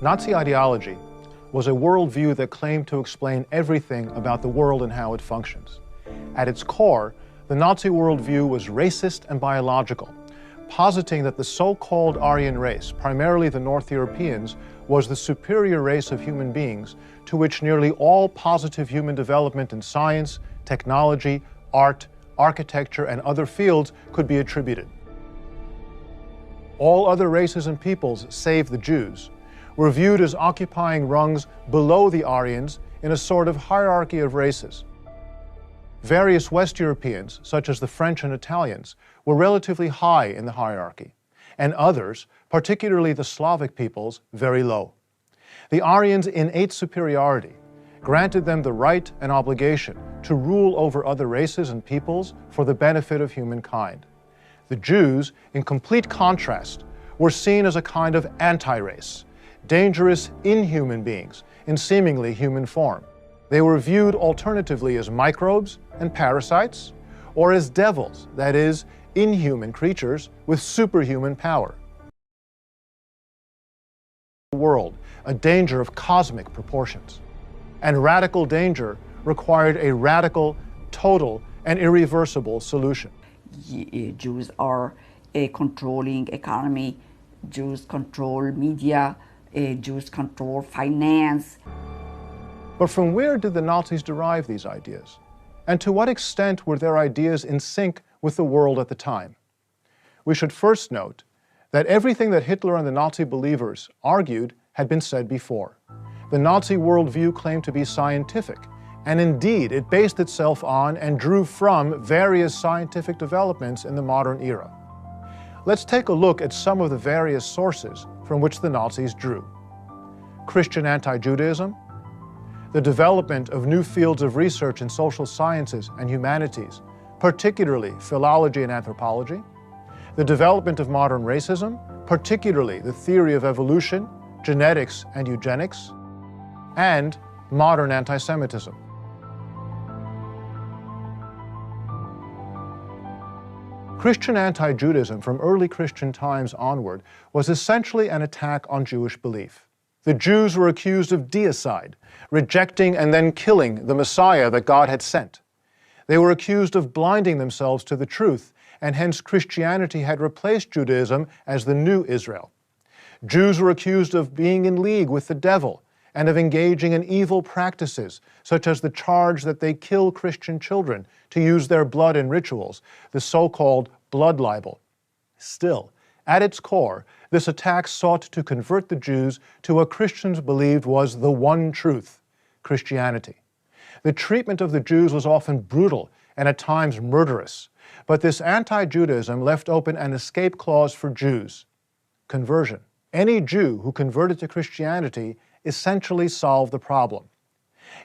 Nazi ideology was a worldview that claimed to explain everything about the world and how it functions. At its core, the Nazi worldview was racist and biological, positing that the so-called Aryan race, primarily the North Europeans, was the superior race of human beings to which nearly all positive human development in science, technology, art, architecture, and other fields could be attributed. All other races and peoples, save the Jews, were viewed as occupying rungs below the Aryans in a sort of hierarchy of races. Various West Europeans, such as the French and Italians, were relatively high in the hierarchy, and others, particularly the Slavic peoples, very low. The Aryans' innate superiority granted them the right and obligation to rule over other races and peoples for the benefit of humankind. The Jews, in complete contrast, were seen as a kind of anti-race, dangerous, inhuman beings in seemingly human form. They were viewed alternatively as microbes and parasites, or as devils, that is, inhuman creatures with superhuman power. The world, a danger of cosmic proportions. And radical danger required a radical, total, and irreversible solution. Jews are controlling economy, Jews control media, Jews control finance. But from where did the Nazis derive these ideas? And to what extent were their ideas in sync with the world at the time? We should first note that everything that Hitler and the Nazi believers argued had been said before. The Nazi worldview claimed to be scientific, and indeed it based itself on and drew from various scientific developments in the modern era. Let's take a look at some of the various sources from which the Nazis drew. Christian anti-Judaism, the development of new fields of research in social sciences and humanities, particularly philology and anthropology, the development of modern racism, particularly the theory of evolution, genetics and eugenics, and modern anti-Semitism. Christian anti-Judaism from early Christian times onward was essentially an attack on Jewish belief. The Jews were accused of deicide, rejecting and then killing the Messiah that God had sent. They were accused of blinding themselves to the truth, and hence Christianity had replaced Judaism as the new Israel. Jews were accused of being in league with the devil and of engaging in evil practices, such as the charge that they kill Christian children to use their blood in rituals, the so-called blood libel. Still, at its core, this attack sought to convert the Jews to what Christians believed was the one truth, Christianity. The treatment of the Jews was often brutal and at times murderous, but this anti-Judaism left open an escape clause for Jews: conversion. Any Jew who converted to Christianity essentially solved the problem.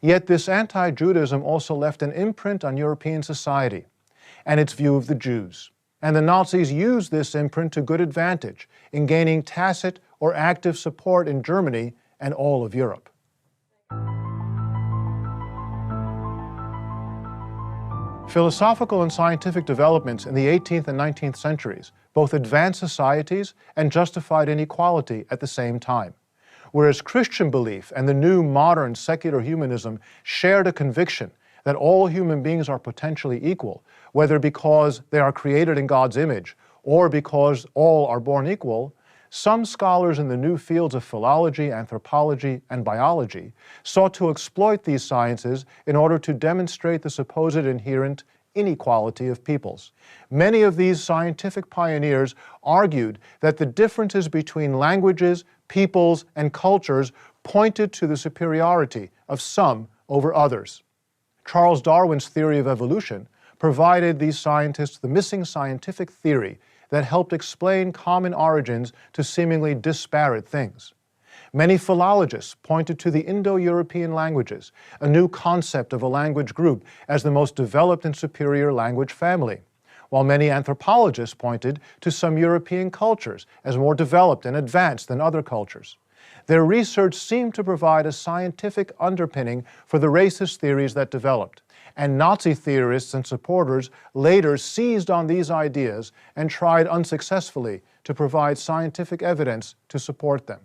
Yet this anti-Judaism also left an imprint on European society and its view of the Jews. And the Nazis used this imprint to good advantage in gaining tacit or active support in Germany and all of Europe. Philosophical and scientific developments in the 18th and 19th centuries both advanced societies and justified inequality at the same time. Whereas Christian belief and the new modern secular humanism shared a conviction that all human beings are potentially equal, whether because they are created in God's image or because all are born equal, some scholars in the new fields of philology, anthropology, and biology sought to exploit these sciences in order to demonstrate the supposed inherent inequality of peoples. Many of these scientific pioneers argued that the differences between languages, peoples, and cultures pointed to the superiority of some over others. Charles Darwin's theory of evolution provided these scientists the missing scientific theory that helped explain common origins to seemingly disparate things. Many philologists pointed to the Indo-European languages, a new concept of a language group, as the most developed and superior language family, while many anthropologists pointed to some European cultures as more developed and advanced than other cultures. Their research seemed to provide a scientific underpinning for the racist theories that developed, and Nazi theorists and supporters later seized on these ideas and tried unsuccessfully to provide scientific evidence to support them.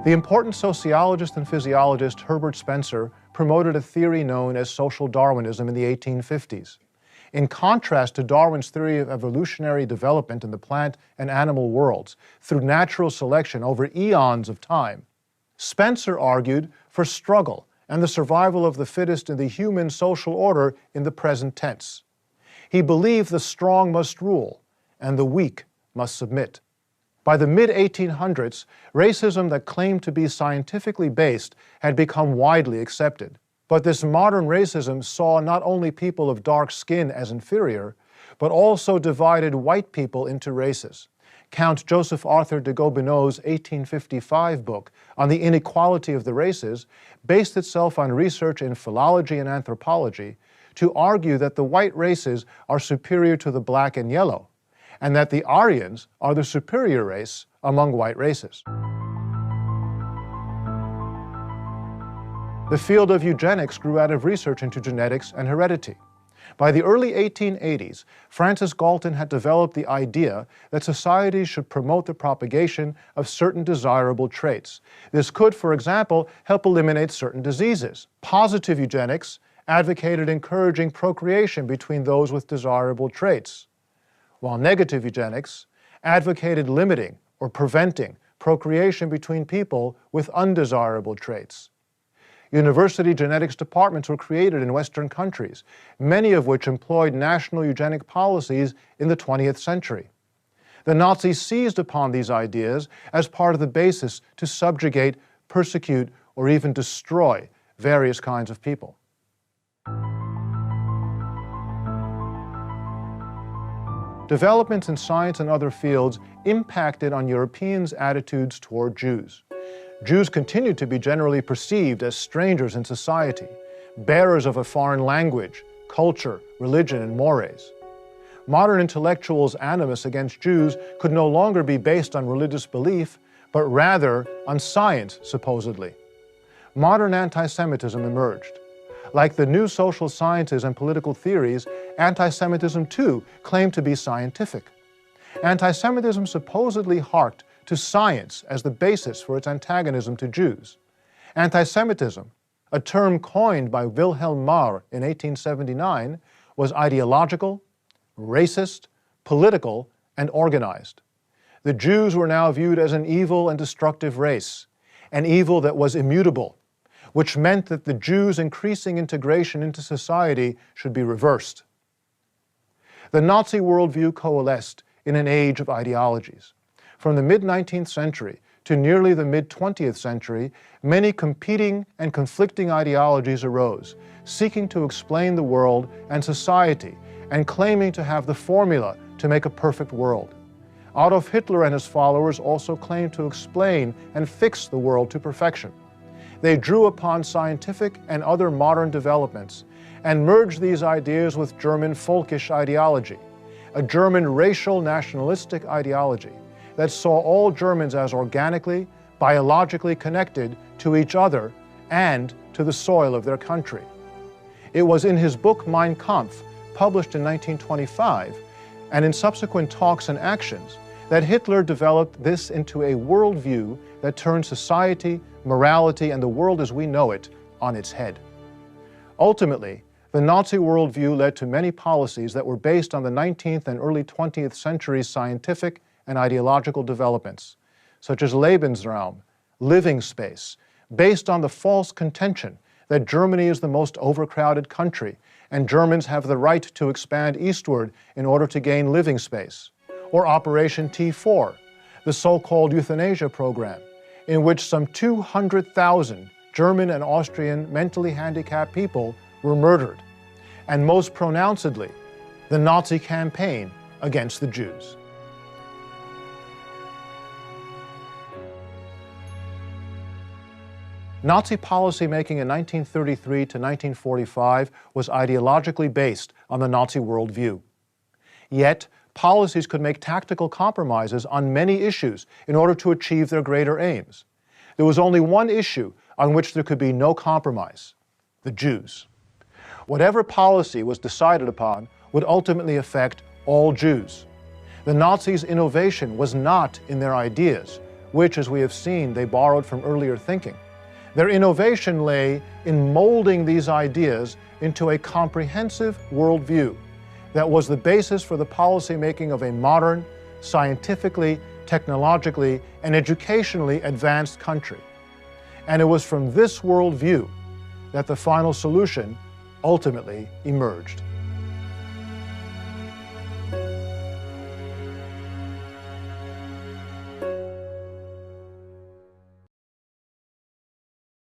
The important sociologist and physiologist Herbert Spencer promoted a theory known as social Darwinism in the 1850s. In contrast to Darwin's theory of evolutionary development in the plant and animal worlds through natural selection over eons of time, Spencer argued for struggle and the survival of the fittest in the human social order in the present tense. He believed the strong must rule and the weak must submit. By the mid-1800s, racism that claimed to be scientifically based had become widely accepted. But this modern racism saw not only people of dark skin as inferior, but also divided white people into races. Count Joseph Arthur de Gobineau's 1855 book on the inequality of the races based itself on research in philology and anthropology to argue that the white races are superior to the black and yellow, and that the Aryans are the superior race among white races. The field of eugenics grew out of research into genetics and heredity. By the early 1880s, Francis Galton had developed the idea that societies should promote the propagation of certain desirable traits. This could, for example, help eliminate certain diseases. Positive eugenics advocated encouraging procreation between those with desirable traits, while negative eugenics advocated limiting or preventing procreation between people with undesirable traits. University genetics departments were created in Western countries, many of which employed national eugenic policies in the 20th century. The Nazis seized upon these ideas as part of the basis to subjugate, persecute, or even destroy various kinds of people. Developments in science and other fields impacted on Europeans' attitudes toward Jews. Jews continued to be generally perceived as strangers in society, bearers of a foreign language, culture, religion, and mores. Modern intellectuals' animus against Jews could no longer be based on religious belief, but rather on science, supposedly. Modern anti-Semitism emerged. Like the new social sciences and political theories, anti-Semitism too claimed to be scientific. Anti-Semitism supposedly harked to science as the basis for its antagonism to Jews. Anti-Semitism, a term coined by Wilhelm Marr in 1879, was ideological, racist, political, and organized. The Jews were now viewed as an evil and destructive race, an evil that was immutable, which meant that the Jews' increasing integration into society should be reversed. The Nazi worldview coalesced in an age of ideologies. From the mid-19th century to nearly the mid-20th century, many competing and conflicting ideologies arose, seeking to explain the world and society and claiming to have the formula to make a perfect world. Adolf Hitler and his followers also claimed to explain and fix the world to perfection. They drew upon scientific and other modern developments and merged these ideas with German folkish ideology, a German racial nationalistic ideology that saw all Germans as organically, biologically connected to each other and to the soil of their country. It was in his book Mein Kampf, published in 1925, and in subsequent talks and actions, that Hitler developed this into a worldview that turned society, morality, and the world as we know it on its head. Ultimately, the Nazi worldview led to many policies that were based on the 19th and early 20th century's scientific and ideological developments, such as Lebensraum, living space, based on the false contention that Germany is the most overcrowded country and Germans have the right to expand eastward in order to gain living space, or Operation T4, the so-called euthanasia program, in which some 200,000 German and Austrian mentally handicapped people were murdered, and most pronouncedly, the Nazi campaign against the Jews. Nazi policymaking in 1933 to 1945 was ideologically based on the Nazi worldview. Yet, policies could make tactical compromises on many issues in order to achieve their greater aims. There was only one issue on which there could be no compromise: the Jews. Whatever policy was decided upon would ultimately affect all Jews. The Nazis' innovation was not in their ideas, which, as we have seen, they borrowed from earlier thinking. Their innovation lay in molding these ideas into a comprehensive worldview that was the basis for the policymaking of a modern, scientifically, technologically, and educationally advanced country. And it was from this worldview that the final solution ultimately emerged.